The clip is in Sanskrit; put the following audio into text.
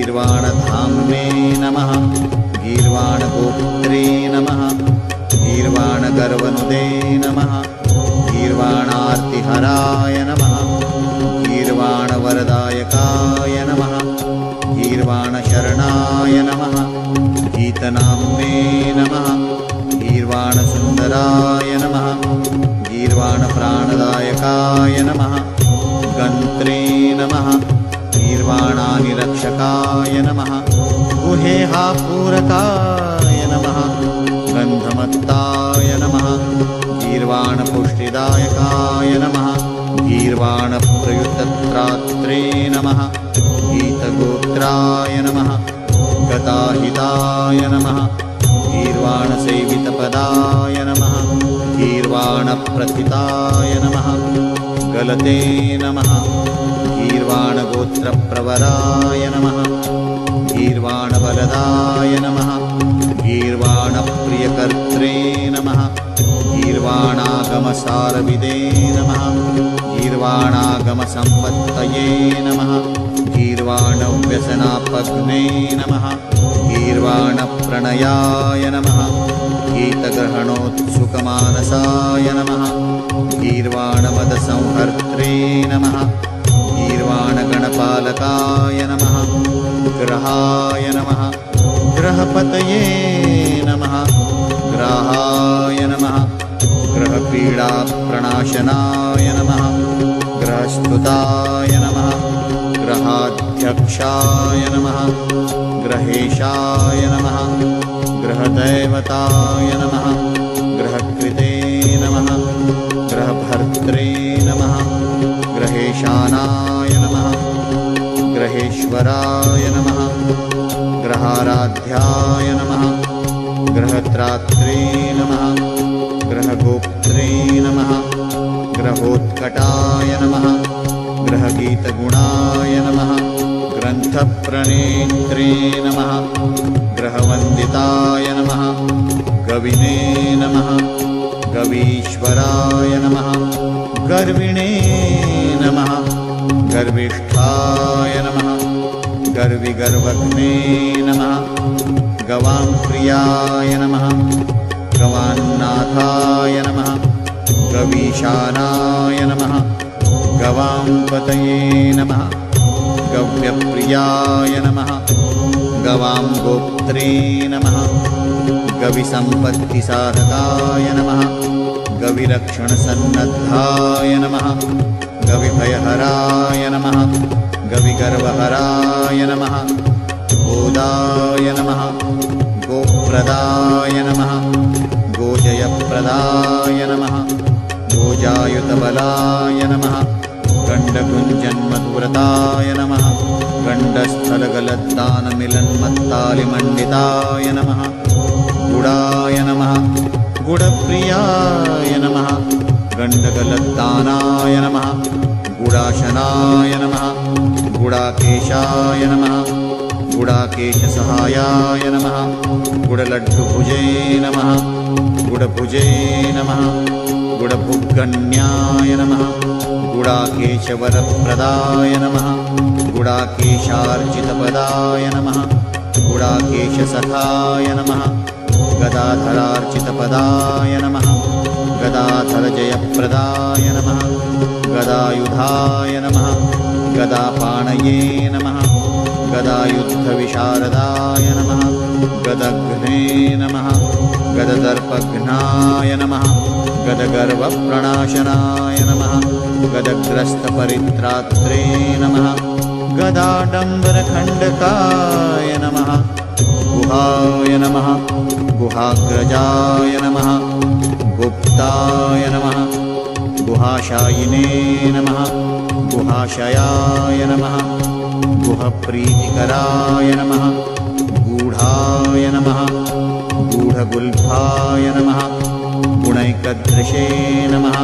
गीर्वाणधाम्ने नमः गीर्वाणगोप्त्रे नमः गीर्वाणगर्वनुदे नमः गीर्वाणार्तिहराय नमः गीर्वाणवरदायकाय नमः गीर्वाणशरणाय नमः गीतनाम्ने नमः गीर्वाणसुन्दराय नमः गीर्वाणप्राणदायकाय नमः गन्त्रे नमः गीर्वाणानिरक्षकाय नमः गुहेहापूरकाय नमः गन्धमत्ताय नमः गीर्वाणपुष्टिदायकाय नमः गीर्वाणप्रयुक्तत्रात्रे नमः गीतगोत्राय नमः गताहिताय नमः गीर्वाणसेवितपदाय नमः गीर्वाणप्रथिताय नमः गलते नमः गीर्वाणगोत्रप्रवराय नमः गीर्वाणबलदाय नमः गीर्वाणप्रियकर्त्रे नमः गीर्वाणागमसारविदे नमः गीर्वाणागमसम्पत्तये नमः गीर्वाणव्यसनापग्ने नमः गीर्वाणप्रणयाय नमः गीतग्रहणोत्सुकमानसाय नमः गीर्वाणमदसंहर्त्रे नमः गीर्वाणगणपालकाय नमः ग्रहाय नमः ग्रहपतये नमः ग्राहाय नमः ग्रहपीडाप्रणाशनाय नमः ग्रहस्तुताय नमः ग्रहाध्यक्षाय नमः ग्रहेशाय नमः ग्रहदैवताय नमः ग्रहकृते नमः ग्रहभर्त्रे नमः ग्रहेशानाय नमः ग्रहेश्वराय नमः ग्रहाराध्याय नमः ग्रहत्रात्रे नमः ग्रहगोप्त्रे नमः ग्रहोत्कटाय नमः ग्रहगीतगुणाय नमः ग्रन्थप्रणेत्रे नमः ग्रहवन्दिताय नमः गविने नमः गवीश्वराय नमः गर्विणे नमः गर्विष्ठाय नमः गर्विगर्वघ्ने नमः गवांप्रियाय नमः गवान्नाथाय नमः गवीशानाय नमः गवांपतये नमः गव्यप्रियाय नमः गवांगोप्त्रे नमः गविसम्पत्तिसाधकाय नमः गविरक्षणसन्नद्धाय नमः गविभयहराय नमः गविगर्वहराय नमः गोदाय नमः गोप्रदाय नमः गोजयप्रदाय नमः गोजायुतबलाय नमः गण्डकुञ्जन्मधुव्रताय नमः गण्डस्थलगलद्दानमिलन्मत्तालिमण्डिताय नमः गुडाय नमः गुडप्रियाय नमः गण्डगलद्दानाय नमः गुडाशनाय नमः गुडाकेशाय नमः गुडाकेशसहायाय नमः गुडलड्डुभुजे नमः गुडभुजे नमः गुडभुगण्याय नमः गुडाकेशवरप्रदाय नमः गुडाकेशार्चितपदाय नमः गुडाकेशसखाय नमः गदाधरार्चितपदाय नमः गदाधरजयप्रदाय नमः गदायुधाय नमः गदापाणये नमः गदायुद्धविशारदाय नमः गदघ्ने नमः गददर्पघ्नाय नमः गदगर्वप्रणाशनाय नमः गदग्रस्तपरित्रात्रे नमः गदाडम्बरखण्डकाय नमः गुहाय नमः गुहाग्रजाय नमः गुप्ताय नमः गुहाशायिने नमः गुहाशयाय नमः गुहप्रीतिकराय नमः गूढाय नमः गूढगुल्फाय नमः गुणैकदृशे नमः